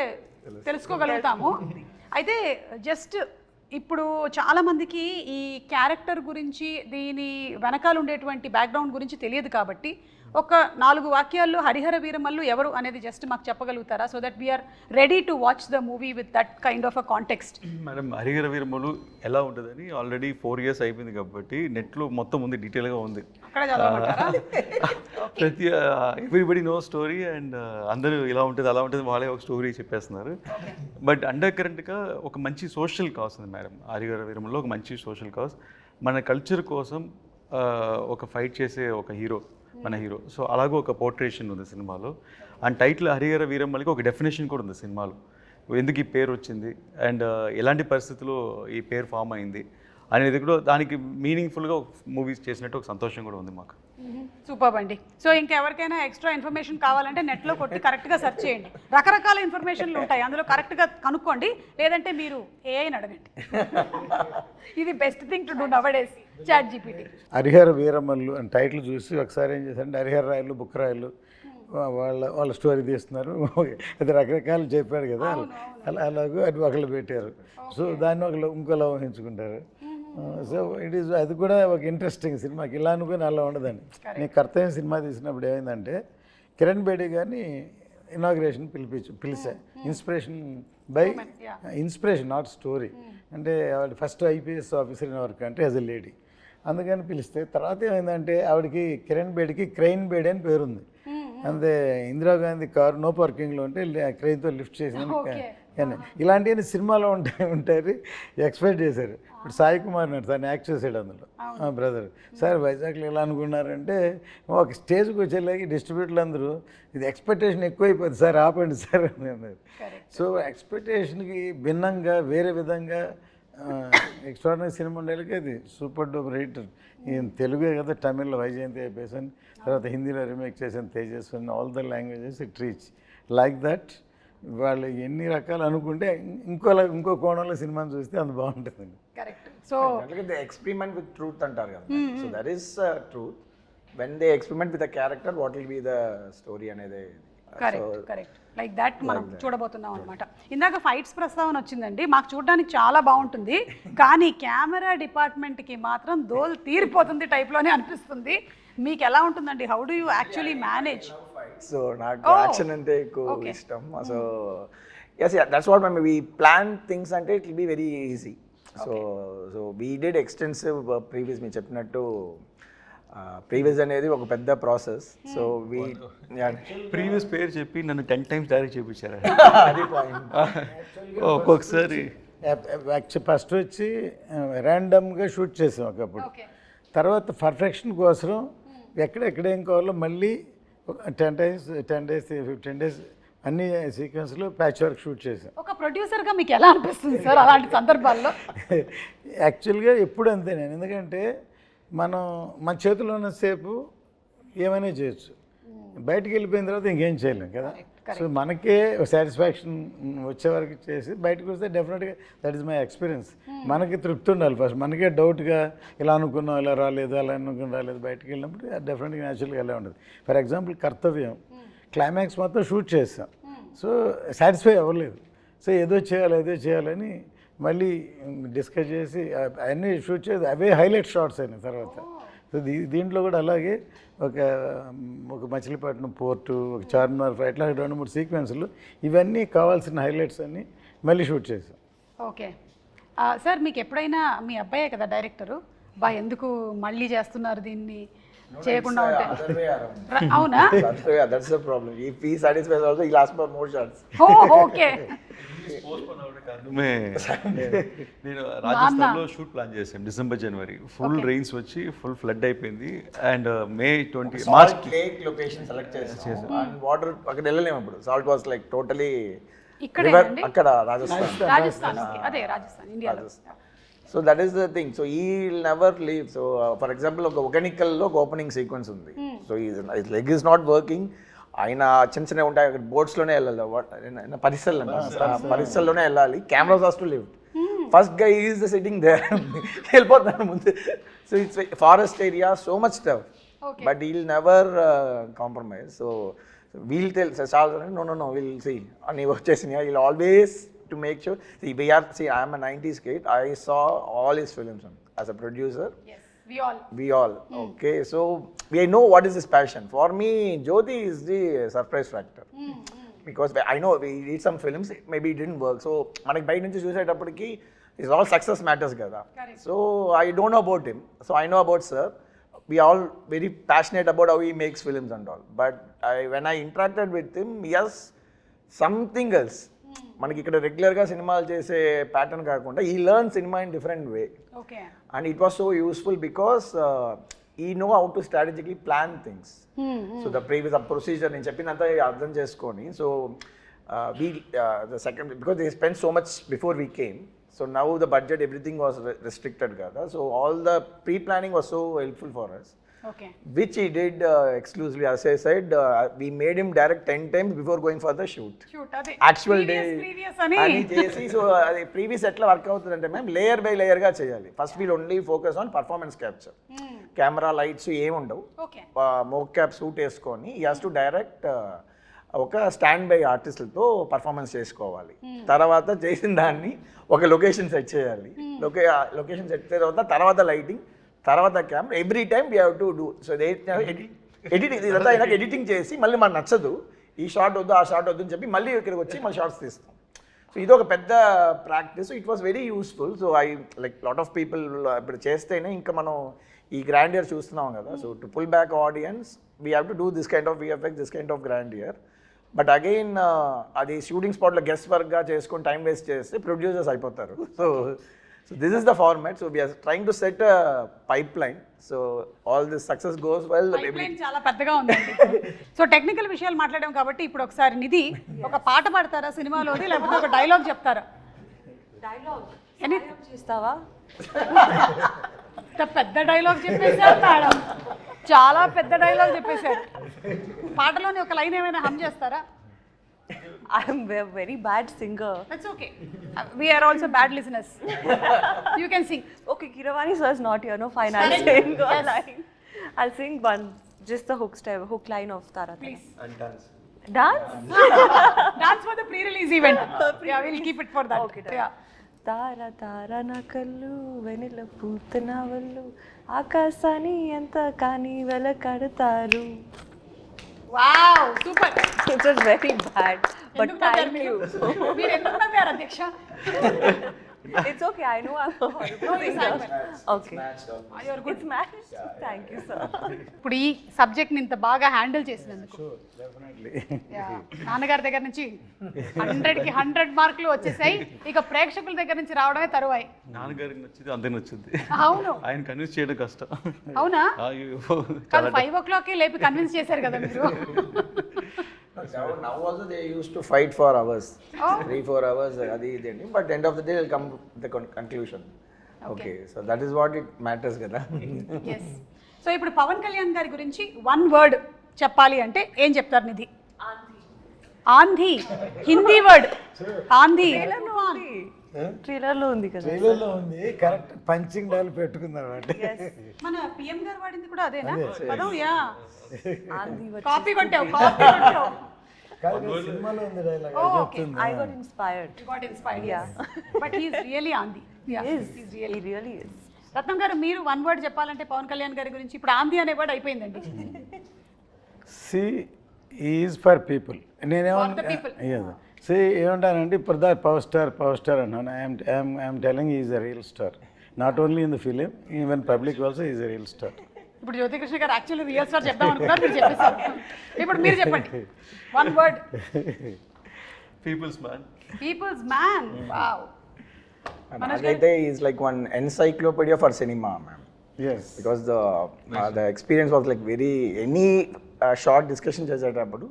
తెలుసుకోగలుగుతాము. అయితే జస్ట్ ఇప్పుడు చాలామందికి ఈ క్యారెక్టర్ గురించి, దీని వెనకాల ఉండేటువంటి బ్యాక్గ్రౌండ్ గురించి తెలియదు కాబట్టి ఒక 4 వాక్యాల్లో హరిహర వీరమల్లు ఎవరు అనేది జస్ట్ మాకు చెప్పగలుగుతారా? So that we are ready to watch the movie with that kind of a context.
Madam, Harihara Veeramallu ఎలా ఉంటుందని ఆల్రెడీ 4 years అయిపోయింది కాబట్టి నెట్లో మొత్తం ఉంది, డీటెయిల్గా ఉంది.
అక్కడ చదవమంటారా?
ప్రతి ఎవ్రీబడి నో స్టోరీ. అండ్ అందరూ ఇలా ఉంటుంది అలా ఉంటుంది వాళ్ళే ఒక స్టోరీ చెప్పేస్తున్నారు. బట్ అండర్ కరెంట్గా ఒక మంచి సోషల్ కాజ్ ఉంది మేడం. హరిహర వీరమల్లు ఒక మంచి సోషల్ కాజ్. మన కల్చర్ కోసం ఒక ఫైట్ చేసే ఒక హీరో మన హీరో. సో అలాగే ఒక పోర్ట్రేషన్ ఉంది సినిమాలో. అండ్ టైటిల్ హరిహర వీరమల్లికి ఒక డెఫినేషన్ కూడా ఉంది సినిమాలో, ఎందుకు ఈ పేరు వచ్చింది అండ్ ఎలాంటి పరిస్థితుల్లో ఈ పేరు ఫామ్ అయింది అనేది కూడా దానికి మీనింగ్ఫుల్గా మూవీస్ చేసినట్టు ఒక సంతోషం కూడా ఉంది మాకు.
సూపర్ అండి. సో ఇంకెవరికైనా ఎక్స్ట్రా ఇన్ఫర్మేషన్ కావాలంటే నెట్లో కొట్టి కరెక్ట్గా సెర్చ్ చేయండి. రకరకాల ఇన్ఫర్మేషన్లు ఉంటాయి, అందులో కరెక్ట్గా కనుక్కోండి. లేదంటే మీరు ఏఐని అడగండి. ఇది best thing to do nowadays, chat GPT.
Harihara Veeramallu అని టైటిల్ చూసి ఒకసారి ఏం చేశారంటే హరిహర రాయలు, బుక్ రాయలు వాళ్ళ స్టోరీ తీస్తున్నారు. అది రకరకాలు చెప్పాడు కదా, అలాగూ అది ఒకళ్ళు పెట్టారు. సో దాన్ని ఒకళ్ళు ఇంకోలా ఊహించుకుంటారు. సో ఇట్ ఈస్, అది కూడా ఒక ఇంట్రెస్టింగ్ సినిమాకి. ఇలా అనుకుని అలా ఉండదండి. నేను కర్తవ్యం సినిమా తీసినప్పుడు ఏమైందంటే కిరణ్ బేడి గారిని ఇనాగ్రేషన్ పిలిచా. Inspiration not story. అంటే ఆవిడ first IPS officer in work అంటే యాజ్ ఎ లేడీ, అందుకని పిలిస్తే తర్వాత ఏమైందంటే ఆవిడకి కిరణ్ బేడికి క్రెయిన్ బేడి అని పేరుంది. అంతే ఇందిరాగాంధీ కారు నో పార్కింగ్లో ఉంటే క్రెయిన్తో లిఫ్ట్ చేసిన కానీ ఇలాంటివన్నీ సినిమాలో ఉంటాయి ఎక్స్పెక్ట్ చేశారు. ఇప్పుడు సాయి కుమార్ నాడు తను యాక్ట్ చేసాడు అందులో, బ్రదర్. సార్ వైజాగ్లో ఎలా అనుకున్నారంటే ఒక స్టేజ్కి వచ్చేలాగి డిస్ట్రిబ్యూటర్లు అందరూ ఇది ఎక్స్పెక్టేషన్ ఎక్కువైపోతుంది సార్, ఆపండి సార్ అని అన్నారు. సో ఎక్స్పెక్టేషన్కి భిన్నంగా వేరే విధంగా ఎక్స్ట్రాడినరీ సినిమా ఉండేకి అది సూపర్ డూపర్ హిట్. ఈయన తెలుగే కదా, తమిళ్లో వైజయంతి అయిపోయాను, తర్వాత హిందీలో రీమేక్ చేసాను తేజస్వన్, all the languages it reach like that. వాళ్ళు ఎన్ని రకాలు అనుకుంటే ఇంకో కోణంలో సినిమాని చూస్తే అంత బాగుంటుందండి.
Correct. So
they experiment with truth అంటారు కదా, so that is truth. When they experiment with the character what will be the story అనేది.
కరెక్ట్ లైక్ దట్ మనం చూడబోతున్నాం అనమాట. ఇందాక ఫైట్స్ ప్రస్తావన వచ్చిందండి, మాకు చూడడానికి చాలా బాగుంటుంది, కానీ కెమెరా డిపార్ట్మెంట్కి మాత్రం దోల్ తీరిపోతుంది టైప్లోనే అనిపిస్తుంది. మీకు ఎలా ఉంటుందండి? How do you actually manage?
So నాకు యాక్షన్ అంటే ఎక్కువ ఇష్టం. So yes, that's what we plan things అంటే it will be very easy. So we did extensive previous, మీరు చెప్పినట్టు ప్రీవియస్ అనేది ఒక పెద్ద ప్రాసెస్. సో వీ
ప్రీవియస్ పేరు చెప్పి నన్ను 10 times డైరెక్ట్ చేయించారు.
అది పాయింట్.
ఒక్కొక్కసారి
ఫస్ట్ వచ్చి ర్యాండమ్గా షూట్ చేసాం ఒకప్పుడు, తర్వాత పర్ఫెక్షన్ కోసం ఎక్కడెక్కడేం కావాలో మళ్ళీ 10 days 15 days అన్ని సీక్వెన్స్లో ప్యాచ్ వర్క్ షూట్ చేసాం.
ఒక ప్రొడ్యూసర్గా మీకు ఎలా అనిపిస్తుంది సార్ అలాంటి సందర్భాల్లో?
యాక్చువల్గా ఎప్పుడు అంతే నేను, ఎందుకంటే మన చేతిలో ఉన్నసేపు ఏమైనా చేయొచ్చు, బయటికి వెళ్ళిపోయిన తర్వాత ఇంకేం చేయలేం కదా. సో మనకే సాటిస్ఫాక్షన్ వచ్చే వరకు చేసి బయటకు వస్తే డెఫినెట్గా దట్ ఈస్ మై ఎక్స్పీరియన్స్. మనకి తృప్తి ఉండాలి ఫస్ట్, మనకే డౌట్గా ఇలా అనుకున్నాం ఇలా రాలేదు అలా అనుకుని రాలేదు, బయటకు వెళ్ళినప్పుడు డెఫినెట్గా న్యాచురల్గా ఎలా ఉండదు. ఫర్ ఎగ్జాంపుల్ కర్తవ్యం క్లైమాక్స్ మొత్తం షూట్ చేస్తాం, సో సాటిస్ఫై అవ్వలేదు, సో ఏదో చేయాలని మళ్ళీ డిస్కస్ చేసి అవన్నీ షూట్ చేసి అవే హైలైట్ షాట్స్ అయినాయి తర్వాత. సో దీంట్లో కూడా అలాగే ఒక మచిలీపట్నం పోర్టు, ఒక చార్మినార్ ఇట్లా 2-3 సీక్వెన్స్లు, ఇవన్నీ కావాల్సిన హైలైట్స్ అన్నీ మళ్ళీ షూట్ చేసాం.
ఓకే సార్, మీకు ఎప్పుడైనా మీ అబ్బాయే కదా డైరెక్టరు, ఎందుకు మళ్ళీ చేస్తున్నారు దీన్ని చేయకుండా ఉంటే? అవునా?
That's the problem. If he satisfies also, he'll ask for more shots.
Okay.
నేను రాజస్థాన్లో షూట్ ప్లాన్ చేశాను డిసెంబర్ జనవరి, ఫుల్ రెయిన్స్ వచ్చి ఫుల్ ఫ్లడ్ అయిపోయింది. And May 20 March
lake location select చేసాం. అండ్ వాటర్ అక్కడ వెళ్ళలేము అప్పుడు, సాల్ట్ వాస్ లైక్ టోటలీ అక్కడ
రాజస్థాన్. అదే రాజస్థాన్, ఇండియాలో.
So that is the thing. So ఈ never leave. So for example ఒక ఒగనికల్లో ఒక ఓపెనింగ్ సీక్వెన్స్ ఉంది. సో ఈ లెగ్ ఈజ్ నాట్ వర్కింగ్, ఆయన చిన్న ఉంటాయి అక్కడ బోట్స్లోనే వెళ్ళాలి, పరిసల్లోనే వెళ్ళాలి, cameras has to live. First guy is the sitting there, వెళ్ళిపోతాను ముందు. So it's forest area, so much tough, but he'll never compromise. So we'll tell చాలా నో విల్ సీ అని వచ్చేసి we'll always to make sure, I am a 90s kid, I saw all his films as a producer.
Yes, we all
okay, so we know what is his passion. For me, Jyoti is the surprise factor. Because I know we did some films, maybe it didn't work, so manaki bite nunchi chusettappudiki is all success matters kada. So I don't know about him, so I know about sir. We all very passionate about how he makes films and all, but when I interacted with him, yes, something else. మనకి ఇక్కడ రెగ్యులర్గా సినిమాలు చేసే pattern కాకుండా ఈ learn cinema in different way. And it was so useful because ఈ know how to strategically plan things. So the previous procedure నేను చెప్పినంత అర్థం చేసుకొని, so we the second because they spend so much before we came. So now the budget everything was restricted కదా, so all the pre planning was so helpful for us.
Okay.
Which he did exclusively. As I said, we made him direct 10 times before going for the shoot. Actual
previous ani
chesi. So previous etla work avutundante ma'am, layer by layer ga cheyali. First we'll only focus on performance capture. Camera lights em undavu.
Okay.
Mocap suit eskoni he has to direct ఒక stand by ఆర్టిస్టులతో performance చేసుకోవాలి. తర్వాత చేసిన దాన్ని ఒక location set చేయాలి. Location set చేసిన తర్వాత lighting, తర్వాత camera, every time we have to do. So editing ఇదంతా అయినాక ఎడిటింగ్ చేసి మళ్ళీ మనకు నచ్చదు, ఈ షార్ట్ వద్దు ఆ షార్ట్ వద్దు అని చెప్పి మళ్ళీ ఇక్కడికి వచ్చి మళ్ళీ షార్ట్స్ తీస్తాం. సో ఇది ఒక పెద్ద practice. It was very useful. So I like lot of people ఇప్పుడు చేస్తేనే ఇంకా మనం ఈ గ్రాండియర్ చూస్తున్నాం కదా. So to pull back audience we have to do this kind of VFX, this kind of grandeur. But again అది shooting స్పాట్లో guess వర్క్గా చేసుకొని టైం వేస్ట్ చేస్తే ప్రొడ్యూసర్స్ అయిపోతారు. So this is the format. So we are trying to set a pipeline. So all this success goes well.
Pipeline చాలా పెద్దగా ఉందండి. So technical విషయాలు మాట్లాడాం కాబట్టి ఇప్పుడు ఒకసారి నిధి ఒక పాట పాడతారా సినిమాలోది, లేకపోతే ఒక డైలాగ్ చెప్తారా?
Dialogue.
ఎనీ
చేస్తావా?
ఇంత పెద్ద డైలాగ్ చెప్పేశారు మేడం, చాలా పెద్ద డైలాగ్ చెప్పేశారు. పాటలోని ఒక లైన్ ఏమైనా హమ్ చేస్తారా?
I'm a very bad singer.
That's okay, we are also bad listeners. You can sing.
Okay, Kiravani sir is not here. No fine. I'll
Correct.
sing a
Yes.
line. I'll sing one, just the hook line of Tara.
Please.
And dance.
Dance?
Dance for the pre-release event. Yeah, we'll keep it for that.
Okay, done.
Yeah.
తార తార నా కళ్ళు వెనిల పూతన వల్లు ఆకాశాన్ని ఎంత కానీ వెలకడతారు.
Wow, super.
It was very bad, but
ఎందుకు నవ్వారు
thank
మీరు?
you.
మీరు ఎందుకు నవ్వారు అధ్యక్ష?
It's okay. I know I'm a horrible
No, you sang
singer. Okay.
You're good.
It's matched. Thank you, sir.
ఇప్పుడు ఈ సబ్జెక్ట్ని ఇంత బాగా హ్యాండిల్ చేసినందుకు
డెఫినెట్లీ.
Yeah. నాన్నగారి దగ్గర నుంచి 100కి 100 మార్కులు వచ్చేసాయి. ఇక ప్రేక్షకుల దగ్గర నుంచి రావడమే తరువాయి.
నాన్నగారికి నచ్చింది అందరికి నచ్చింది.
అవును,
ఆయన కన్విన్స్ చేయడం కష్టం.
అవునా?
అయ్యో,
కాదు 5 o'clock లేపి కన్విన్స్ చేశారు కదా మీరు.
Now also they used to fight for hours,
Oh.
3-4 hours, adi idi ani. But end of the day they'll come to the conclusion. Okay, so that is what it matters kada.
Yes. So ఇప్పుడు పవన్ కళ్యాణ్ గారి గురించి 1 word చెప్పాలి అంటే ఏం చెప్తారు నిధి? ఆంధీ, Hindi word ఆంధీ.
Trailer లో ఉంది కదా.
ట్రైలర్లో ఉంది, కరెక్ట్ పంచింగ్ డైల్ పెట్టుకుందాం అంటే.
మన పిఎం గారు వాడింది కూడా అదేనా పదం? యా,
ఆంధీ వచ్చి
కాపీ కొట్టావు, కాపీ కొట్టావు.
కాదు, సినిమాలో ఉంది dialogue.
Okay,
I got inspired.
you got inspired. Yeah, but he is really ఆంధీ. Yeah,
He is.
he's
He really is.
రత్నం గారు మీరు 1 word చెప్పాలంటే పవన్ కళ్యాణ్ గారి గురించి ఇప్పుడు ఆంధీ అనే వర్డ్ అయిపోయిందండి.
C is for people.
For the people.
నేనేమో సి ఏమంటానండి, ఇప్పుడు దా పవర్ స్టార్ అన్నాను. I'm telling is a real star, not only in the film, even public also is a real star.
ఇప్పుడు జ్యోతికృష్ణ గారు యాక్చువల్లీ రియల్ స్టార్ చెప్దాం అనుకున్నారు, మీరు చెప్పేశారు. ఇప్పుడు మీరు చెప్పండి 1 word.
People's man.
People's man. Wow.
Nagaithe is like one encyclopedia for cinema, ma'am.
Yes.
Because the experience was like very any short discussion చేసేటప్పుడు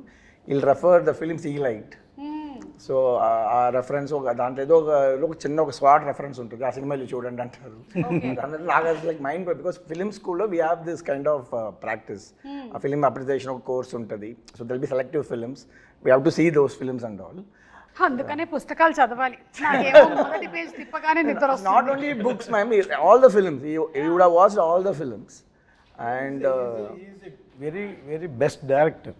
he'll refer the films he liked. So ఆ reference దాంట్లో ఏదో ఒక చిన్న ఒక swat reference ఉంటుంది, ఆ సినిమాలు చూడండి అంటారు. దాంట్లో నాకు లైక్ మైండ్, బికాస్ ఫిలిం స్కూల్లో we have this kind of practice. ఆ ఫిలిం అప్రిసియేషన్ ఒక కోర్స్ ఉంటుంది. So they'll be selective films, we have to see those films and all.
అందుకనే పుస్తకాలు చదవాలి. నాకేమో మొదటి పేజ్ తిప్పగానే నిద్ర వస్తుంది.
Not only books, ma'am, all the films. You would have watched all the films. And
is very very best director.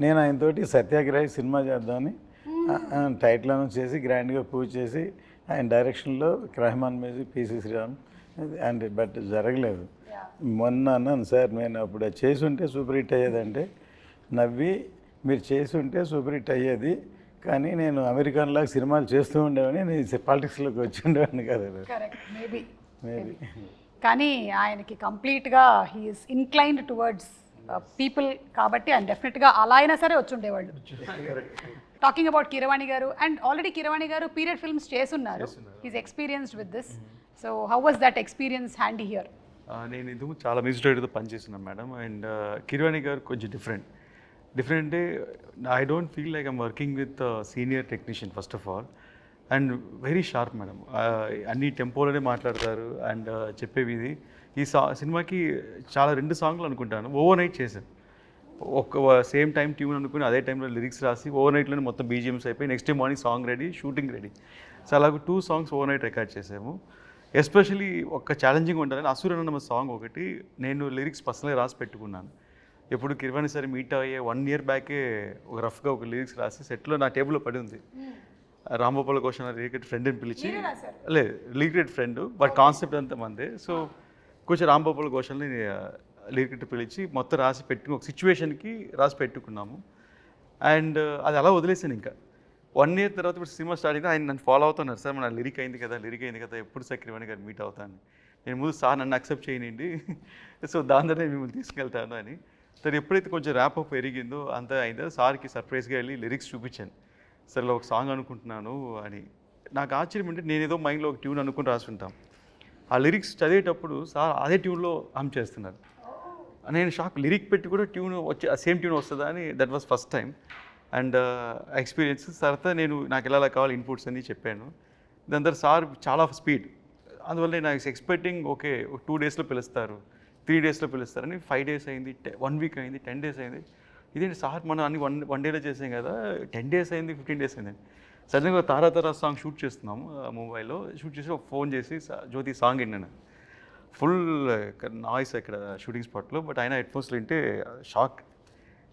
నేను ఆయనతోటి Satyagrahi cinema చేద్దామని టైటిల్ అనౌన్స్ చేసి గ్రాండ్గా పూజ చేసి ఆయన డైరెక్షన్లో Rahman music, PC Sreeram and but జరగలేదు. మొన్న అన్నాను, సార్ నేను అప్పుడు అది చేసి ఉంటే సూపర్ హిట్ అయ్యేదంటే, నవ్వి మీరు చేసి ఉంటే సూపర్ హిట్ అయ్యేది, కానీ నేను అమెరికన్లాగా సినిమాలు చేస్తూ ఉండేవాడిని, నేను పాలిటిక్స్లోకి వచ్చి ఉండేవాడిని కదా.
Correct, maybe.
మేబీ.
కానీ ఆయనకి కంప్లీట్గా హీఈస్ ఇన్క్లైన్డ్ టువర్డ్స్ పీపుల్ కాబట్టి ఆయన డెఫినెట్గా అలా అయినా సరే వచ్చి ఉండేవాళ్ళు. టాకింగ్ అబౌట్ కీరవాణి గారు, and already Keeravani garu period films చేస్తున్నారు. He's experienced with this. So how was that experience handy here?
నేను ఇందుకు చాలా మ్యూజిక్ డైరెక్టర్తో పనిచేస్తున్నాను మేడం. అండ్ కిరవాణి గారు కొంచెం డిఫరెంట్ అంటే I don't feel like I'm working with senior technician first of all. And very sharp madam, అన్ని టెంపోలోనే మాట్లాడతారు. And చెప్పేవి ఇది ఈ సినిమాకి చాలా 2 సాంగ్లు అనుకుంటాను ఓవర్ నైట్ చేశాను. ఒక సేమ్ టైం ట్యూన్ అనుకుని అదే టైంలో లిరిక్స్ రాసి ఓవర్ నైట్లోనే మొత్తం బీజిఎమ్స్ అయిపోయి next day morning song ready, shooting ready. So అలాగ 2 songs ఓవర్ నైట్ రికార్డ్ చేసాము. ఎస్పెషలీ ఒక ఛాలెంజింగ్ ఉంటుందని అసురన్న సాంగ్ ఒకటి నేను లిరిక్స్ పర్సనల్గా రాసి పెట్టుకున్నాను. ఎప్పుడు కిరవాణి సరే మీట్ అయ్యే 1 year బ్యాకే ఒక రఫ్గా ఒక లిరిక్స్ రాసి సెట్లో నా టేబుల్లో పడి ఉంది. రాంగోపాల్ ఘోష్ లిరిక్రెడ్ ఫ్రెండ్ని పిలిచి, లేదు లిరిక్రెడ్ ఫ్రెండ్ బట్ కాన్సెప్ట్ అంతా మందే. సో కొంచెం రాంగోపాల్ ఘోష్ని లిరిక్రెడ్ పిలిచి మొత్తం రాసి పెట్టుకుని ఒక సిచ్యువేషన్కి రాసి పెట్టుకున్నాము. అండ్ అది అలా వదిలేసాను. ఇంకా 1 year తర్వాత ఇప్పుడు సినిమా స్టార్ట్ అయితే ఆయన నన్ను ఫాలో అవుతున్నారు, సార్ మన లిరిక్ అయింది కదా ఎప్పుడు సార్ కిరవాణి గారు మీట్ అవుతాను. నేను ముందు సార్ నన్ను అక్సెప్ట్ చేయనండి, సో దాని ద్వారా నేను మిమ్మల్ని తీసుకెళ్తాను అని. సార్ ఎప్పుడైతే కొంచెం ర్యాప్ అప్ పెరిగిందో అంత అయిందో సార్కి సర్ప్రైజ్గా వెళ్ళి లిరిక్స్ చూపించాను. సార్ ఇలా ఒక సాంగ్ అనుకుంటున్నాను అని. నాకు ఆశ్చర్యం అంటే నేను ఏదో మైండ్లో ఒక ట్యూన్ అనుకుని రాసుంటాం, ఆ లిరిక్స్ చదివేటప్పుడు సార్ అదే ట్యూన్లో హమ్ చేస్తున్నారు. నేను షాక్, లిరిక్ పెట్టి కూడా ట్యూన్ వచ్చి సేమ్ ట్యూన్ వస్తుందా అని. That was first time. And experience తర్వాత నేను నాకు ఎలా కావాలి ఇన్పుట్స్ అని చెప్పాను. దాని తర్వాత సార్ చాలా స్పీడ్, అందువల్ల నేను ఎక్స్పెక్టింగ్ ఓకే 2 డేస్లో పిలుస్తారు, 3 డేస్లో పిలుస్తారని 5 డేస్ అయింది, 1 వీక్ అయింది, 10 డేస్ అయింది. ఇదేంటి సార్ మనం అన్ని వన్ డేలో చేసాం కదా, 10 డేస్ అయింది, 15 డేస్ అయింది. సడన్గా తారా సాంగ్ షూట్ చేస్తున్నాము ముంబైలో. షూట్ చేసి ఒక ఫోన్ చేసి జ్యోతి సాంగ్ విన్నాను. ఫుల్ నాయిస్ ఇక్కడ షూటింగ్ స్పాట్లో, బట్ ఆయన హెడ్ ఫోన్స్లో వింటే షాక్.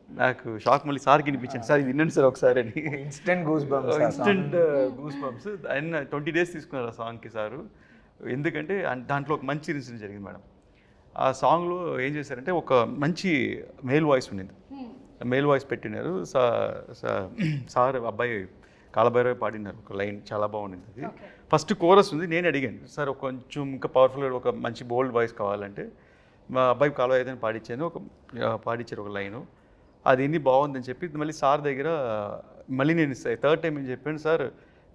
నాకు షాక్ మళ్ళీ సార్కి వినిపించాను, సార్ ఇది వినండి సార్ ఒకసారి అని.
Instant goose
bumps. ఆయన 20 డేస్ తీసుకున్నారు ఆ సాంగ్కి సారు. ఎందుకంటే దాంట్లో ఒక మంచి ఇన్సిడెంట్ జరిగింది మేడం. ఆ సాంగ్లో ఏం చేశారంటే ఒక మంచి మేల్ వాయిస్ ఉండింది, మేల్ వాయిస్ పెట్టినారు. సార్ అబ్బాయి కాలభైరవి పాడినారు ఒక లైన్, చాలా బాగుండింది అది. ఫస్ట్ కోరస్ ఉంది, నేను అడిగాను సార్ కొంచెం ఇంకా పవర్ఫుల్గా ఒక మంచి బోల్డ్ వాయిస్ కావాలంటే మా అబ్బాయి కాలభైరవి పాడించాను, పాడించారు ఒక లైను. అది ఎన్ని బాగుందని చెప్పి మళ్ళీ సార్ దగ్గర మళ్ళీ నేను 3rd టైం ఏం చెప్పాను, సార్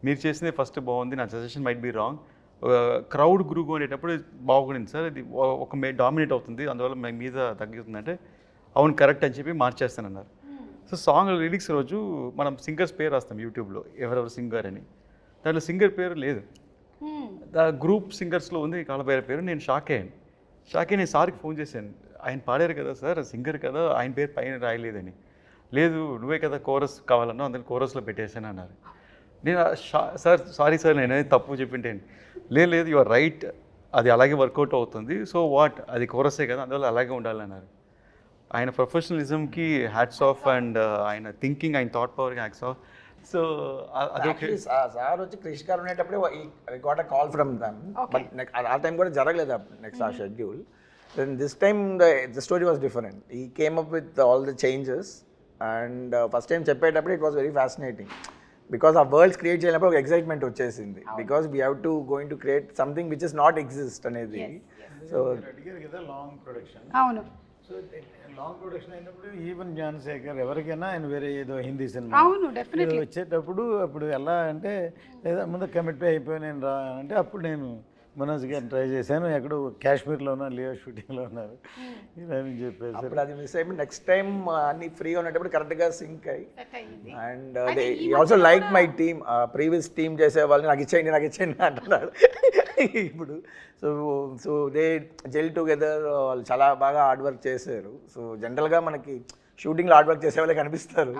మీరు చేసిందే ఫస్ట్ బాగుంది, నా suggestion might be wrong, crowd group అనేటప్పుడు బాగుండింది సార్, ఇది ఒక డామినేట్ అవుతుంది, అందువల్ల మీద తగ్గుతుందంటే అవును కరెక్ట్ అని చెప్పి మార్చేస్తానన్నారు. సో సాంగ్ లిరిక్స్ రోజు మనం సింగర్స్ పేరు రాస్తాం యూట్యూబ్లో, ఎవరెవరు సింగర్ అని. దాంట్లో సింగర్ పేరు లేదు, గ్రూప్ సింగర్స్లో ఉంది కాలభైరవి పేరు. నేను షాక్ అయ్యాను. నేను సార్కి ఫోన్ చేశాను, ఆయన పాడారు కదా సార్, సింగర్ కదా, ఆయన పేరు పైన రాయలేదని. లేదు నువ్వే కదా కోరస్ కావాలన్నా, అందులో కోరస్లో పెట్టేశాను అన్నారు. నేను సార్ సారీ సార్ నేను తప్పు చెప్పింటేను. లేదు యు ఆర్ రైట్, అది అలాగే వర్కౌట్ అవుతుంది, సో వాట్ అది కోరసే కదా, అందువల్ల అలాగే ఉండాలన్నారు. ఆయన ప్రొఫెషనలిజంకి హ్యాట్స్ ఆఫ్, అండ్ ఆయన థింకింగ్, ఆయన థాట్ పవర్కి హ్యాట్స్ ఆఫ్. సో అదొకే.
సార్ వచ్చి క్రిష్ గారు ఉండేటప్పుడే I got a call from them, but ఆ టైం కూడా జరగలేదు నెక్స్ట్ ఆ schedule. Then this time the story was different. He came up with all the changes, and first time చెప్పేటప్పుడు it was very fascinating, because ఆ worlds create చేయనప్పుడు ఒక excitement వచ్చేసింది, because we have to going to create something which is not exist అనేది. So
అడిగారు కదా long production.
అవును,
so long production అయినప్పుడు ఈవెన్ జ్ఞానశేఖర్ ఎవరికైనా ఆయన వేరే ఏదో హిందీ సినిమా
అవును, డెఫినెట్లీ
వచ్చేటప్పుడు అప్పుడు ఎలా అంటే ఏదో ముందు కమిట్ అయిపోయి నేను రా అంటే అప్పుడు నేను మనోజ్ గారిని ట్రై చేశాను, ఎక్కడో కాశ్మీర్లో ఉన్నా, లియో షూటింగ్లో ఉన్నారు ఇలా అని చెప్పేసి.
అప్పుడు అది మిస్ అయిపోయి నెక్స్ట్ టైం అన్ని ఫ్రీగా ఉన్నప్పుడు కరెక్ట్గా సింక్ అయ్యి, and also like my team, previous team చేసే వాళ్ళని నాకు ఇచ్చేయండి అంటున్నాడు ఇప్పుడు. సో దే జెల్ టుగెదర్, వాళ్ళు చాలా బాగా హార్డ్ వర్క్ చేశారు. సో జనరల్గా మనకి షూటింగ్లో హార్డ్ వర్క్ చేసే వాళ్ళే కనిపిస్తారు,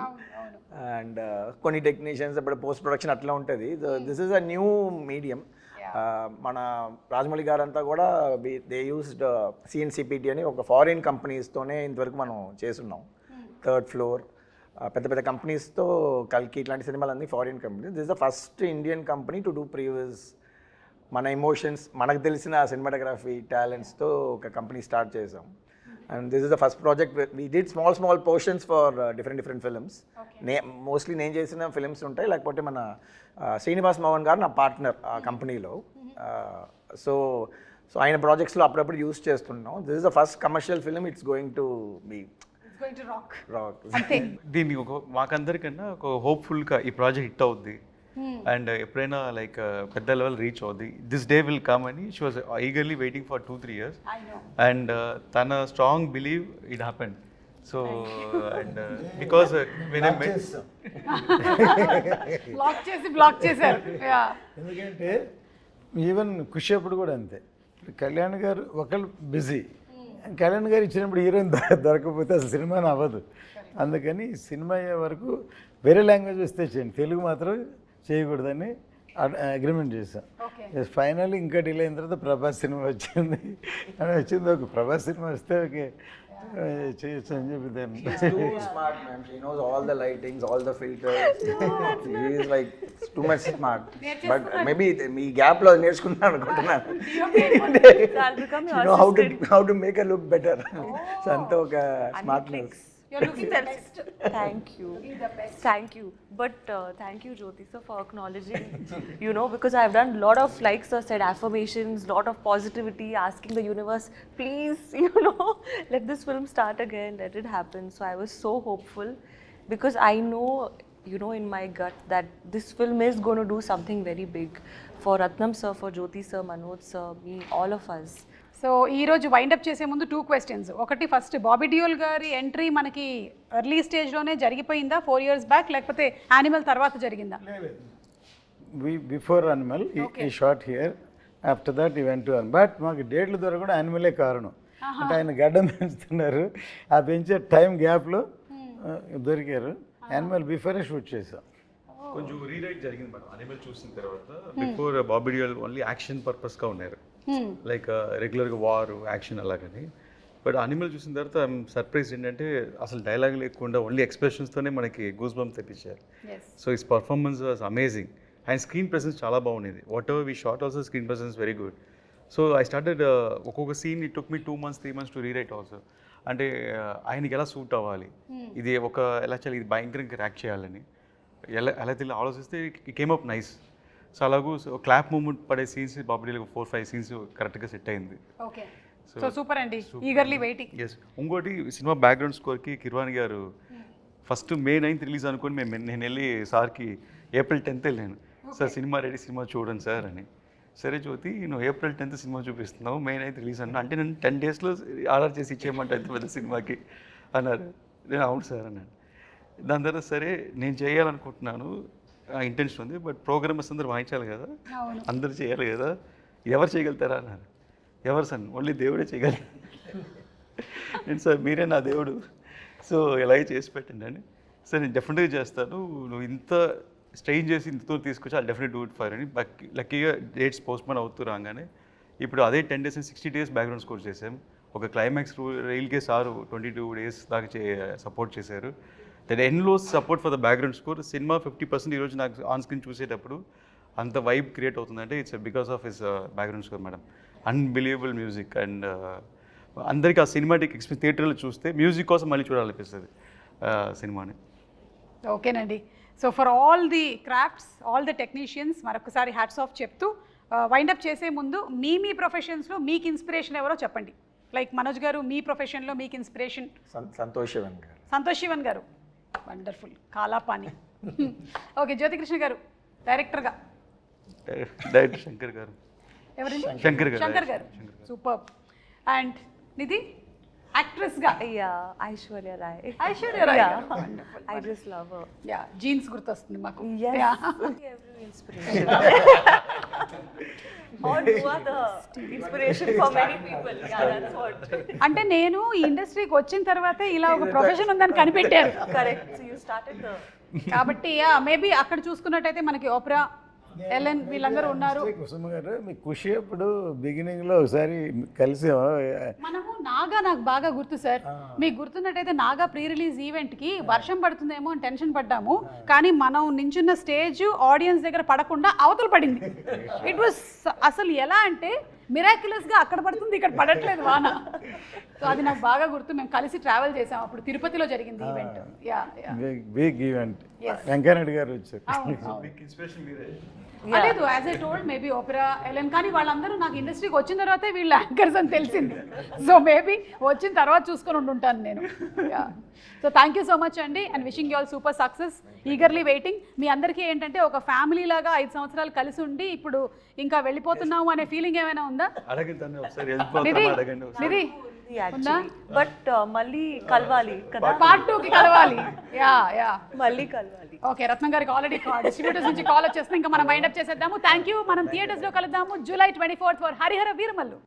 అండ్ కొన్ని టెక్నీషియన్స్ ఇప్పుడు పోస్ట్ ప్రొడక్షన్ అట్లా ఉంటుంది. This is a new medium. మన రాజమౌళి గారు అంతా కూడా దే యూస్డ్ సిఎన్సిపిటి అని ఒక ఫారిన్ కంపెనీస్తోనే ఇంతవరకు మనం చేస్తున్నాం. 3rd ఫ్లోర్ పెద్ద పెద్ద కంపెనీస్తో కల్కి ఇట్లాంటి సినిమాలన్నీ foreign companies. This is the first Indian company to do previous మన ఎమోషన్స్, మనకు తెలిసిన సినిమాటోగ్రఫీ టాలెంట్స్తో ఒక కంపెనీ స్టార్ట్ చేసాం. And this is the first project we did small portions for different films. Mostly నేను చేసిన ఫిల్మ్స్ ఉంటాయి, లేకపోతే మన శ్రీనివాస్ మోహన్ గారు నా పార్ట్నర్ ఆ కంపెనీలో. సో ఆయన ప్రాజెక్ట్స్లో అప్పుడప్పుడు యూస్ చేస్తున్నాం. This is the first commercial film, it's going to be rock.
దీన్ని మాకందరికన్నా ఒక హోప్ఫుల్గా ఈ ప్రాజెక్ట్ హిట్ అవుద్ది, అండ్ ఎప్పుడైనా లైక్ పెద్ద లెవెల్ రీచ్ అవుద్ది, దిస్ డే విల్ కమ్ అని she was eagerly waiting for 2-3 years, and తన strong believe it happened. So and because when I met
block చేశారు.
ఎందుకంటే ఈవెన్ ఖుషి అప్పుడు కూడా అంతే, కళ్యాణ్ గారు ఒకళ్ళు బిజీ, కళ్యాణ్ గారు ఇచ్చినప్పుడు హీరోయిన్ దొరకకపోతే అసలు సినిమాని అవ్వదు. అందుకని సినిమా అయ్యే వరకు వేరే లాంగ్వేజ్ వస్తే చేయండి, తెలుగు మాత్రం చేయకూడదని అగ్రిమెంట్ చేశాం. ఫైనల్ ఇంకా డిలే అయిన తర్వాత ప్రభాస్ సినిమా వచ్చింది అని వచ్చింది. ఒక ప్రభాస్ సినిమా వస్తే ఓకే చేయొచ్చు అని చెప్పి దాన్ని.
Smart ma'am, she knows all the lightings, all the filters, she is like too much smart. But maybe మీ గ్యాప్లో నేర్చుకున్నాను అనుకుంటున్నాను, how to make a look better. So అంతా ఒక smartness.
You're looking the best.
Thank you.
You're the best.
Thank you. But thank you, Jyoti sir, for acknowledging, you know, because I've done a lot of, like sir said, affirmations, lot of positivity, asking the universe, please, you know, let this film start again, let it happen. So I was so hopeful, because I know, you know, in my gut that this film is going to do something very big for Ratnam sir, for Jyoti sir, Manoj sir, me, all of us.
So ఈరోజు wind up చేసే ముందు 2 questions. ఒకటి, first Bobby Deol గారి entry మనకి early స్టేజ్లోనే జరిగిపోయిందా 4 years back, లేకపోతే animal తర్వాత జరిగిందా?
బిఫోర్ అనిమల్ ఈ షార్ట్ హియర్, ఆఫ్టర్ దట్ ఈ వెంట్ టు అన్. బట్ మాకు డేట్లు దొరకకుండా యానిమలే కారణం. అంటే ఆయన గడ్డం పెంచుతున్నారు, ఆ పెంచే టైం గ్యాప్లో దొరికారు. యానిమల్ బిఫోరే షూట్ చేసాం.
కొంచెం రీరైట్ జరిగింది మేడం అనిమల్ చూసిన తర్వాత. Before Bobby Deol only action పర్పస్గా ఉన్నారు, లైక్ రెగ్యులర్గా వార్ యాక్షన్ అలాగని. బట్ అనిమల్ చూసిన తర్వాత ఐఎమ్ సర్ప్రైజ్ ఏంటంటే అసలు డైలాగ్ లేకుండా ఓన్లీ ఎక్స్ప్రెషన్స్తోనే మనకి గూస్ బంప్స్ తెప్పించారు. So his performance was amazing. And screen presence చాలా బాగుండేది. What we shot also screen presence very good. So I started ఒక్కొక్క scene it took me 2 months 3 months to rewrite also. అంటే ఆయనకి ఎలా suit అవ్వాలి, ఇది ఎలా చేయాలి, ఇది భయంకరంగా ర్యాక్ చేయాలని ఎలా తెలియ ఆలోచిస్తే it came up nice. So అలాగూ క్లాప్ మూమెంట్ పడే సీన్స్ బాబుడీలో 4-5 సీన్స్ కరెక్ట్గా సెట్ అయింది.
ఓకే, సో సూపర్ అండి, ఈగర్లీ వెయిటింగ్.
ఎస్, ఇంకోటి సినిమా బ్యాక్గ్రౌండ్ స్కోర్కి కిర్వాణి గారు ఫస్ట్ May 9th రిలీజ్ అనుకొని నేను వెళ్ళి సార్కి April 10th వెళ్ళాను. సార్ సినిమా రెడీ, సినిమా చూడండి సార్ అని. సరే జ్యోతి, నువ్వు April 10th సినిమా చూపిస్తున్నావు, May 9th రిలీజ్ అన్నా, అంటే నేను 10 daysలో ఆర్డర్ చేసి ఇచ్చేయమంటే ఎంత పెద్ద సినిమాకి అన్నారు. నేను అవును సార్ అన్నాను. దాని తర్వాత సరే నేను చేయాలనుకుంటున్నాను, ఇంటెన్షన్ ఉంది, బట్ ప్రోగ్రామర్స్ అందరూ వాయించాలి కదా, అందరూ చేయాలి కదా, ఎవరు చేయగలుగుతారా అన్నారు. ఎవరు సార్, ఓన్లీ దేవుడే చేయగలరు. నేను సార్ మీరే నా దేవుడు, సో ఎలాగే చేసి పెట్టండి అని. సార్ నేను డెఫినెట్గా చేస్తాను, నువ్వు ఇంత స్ట్రెయిన్ చేసి ఇంత దూరం తీసుకొచ్చి I definite do it for అని. లక్కీగా డేట్స్ పోస్ట్పోన్ అవుతూ రాగానే ఇప్పుడు అదే 10 days and 60 days background score చేసాం. ఒక క్లైమాక్స్ రైల్కే సారు 22 days దాకా సపోర్ట్ చేశారు. That endless support for the background score. సినిమా 50% ఈరోజు నాకు ఆన్ స్క్రీన్ చూసేటప్పుడు అంత వైబ్ క్రియేట్ అవుతుందంటే it's because of his background score madam. Unbelievable music. And అందరికీ ఆ సినిమాటిక్ ఎక్స్పీరియన్స్ థియేటర్లో చూస్తే మ్యూజిక్ కోసం మళ్ళీ చూడాలనిపిస్తుంది సినిమాని.
ఓకేనండి, so for all the crafts, all the technicians మరొకసారి హ్యాట్స్ ఆఫ్ చెప్తూ వైండప్ చేసే ముందు మీ ప్రొఫెషన్స్లో మీకు ఇన్స్పిరేషన్ ఎవరో చెప్పండి. లైక్ మనోజ్ గారు, మీ ప్రొఫెషన్లో మీకు ఇన్స్పిరేషన్?
సంతోష్ శివన్ గారు.
సంతోష్ శివన్ గారు, వండర్ఫుల్, కాలాపాని. ఓకే, జ్యోతికృష్ణ గారు డైరెక్టర్గా?
డైరెక్టర్ శంకర్ గారు.
ఎవరండి?
శంకర్ గారు.
సూపర్. అండ్ నిధి యాక్ట్రెస్గా?
Aishwarya Rai.
Aishwarya Rai,
I just love her.
Yeah, Jeans గుర్తొస్తుంది మాకు.
Yes. Every inspiration. Or you are the inspiration for many people. Yeah, that's what.
అంటే నేను ఈ ఇండస్ట్రీకి వచ్చిన తర్వాతే ఇలా ఒక ప్రొఫెషన్ ఉందని కనిపెట్టారు.
Correct. So you started the.
కాబట్టి మేబీ అక్కడ చూసుకున్నట్టయితే మనకి ఓప్రా, ఎలెన్ వీళ్ళందరూ ఉన్నారు.
కుసుమ గారు, మీ ఖుషి అప్పుడు బిగినింగ్లో ఒకసారి కలిసి
మనము నాగా, నాకు బాగా గుర్తు సార్, మీకు గుర్తున్నట్టయితే నాగా ప్రీ రిలీజ్ ఈవెంట్కి వర్షం పడుతుందేమో అని టెన్షన్ పడ్డాము, కానీ మనం నించున్న స్టేజ్ ఆడియన్స్ దగ్గర పడకుండా అవతల పడింది. ఇట్ వాస్ అసలు ఎలా అంటే మిరాక్యులస్గా అక్కడ పడుతుంది, ఇక్కడ పడట్లేదు వాన. సో అది నాకు బాగా గుర్తు. మేము కలిసి ట్రావెల్ చేసాం, అప్పుడు తిరుపతిలో జరిగింది ఈవెంట్.
Big event. వెంకయ్యనాయుడు గారు వచ్చారు.
లేదు, as I told maybe Opera, Ellen, కానీ వాళ్ళందరూ నాకు ఇండస్ట్రీకి వచ్చిన తర్వాతే వీళ్ళు యాంకర్స్ అని తెలిసింది. సో మేబీ వచ్చిన తర్వాత చూసుకొని ఉండుంటాను నేను. So thank you so much అండి, and wishing you all super success. Eagerly waiting. మీ అందరికీ ఏంటంటే ఒక ఫ్యామిలీ లాగా 5 సంవత్సరాలు కలిసి ఉండి ఇప్పుడు ఇంకా వెళ్ళిపోతున్నాము అనే ఫీలింగ్ ఏమైనా ఉందా? నిధి
బట్ మళ్ళీ కలవాలి కదా,
Part 2కి కలవాలి.
మళ్ళీ కలవాలి.
ఓకే, రత్నం గారికి ఆల్రెడీ డిస్ట్రిబ్యూటర్స్ నుంచి కాల్ వచ్చేస్తుంది. ఇంకా మనం వైండప్ చేసేద్దాము. Thank you. మనం థియేటర్స్లో కలుద్దాము July 24th for Harihara Veeramallu.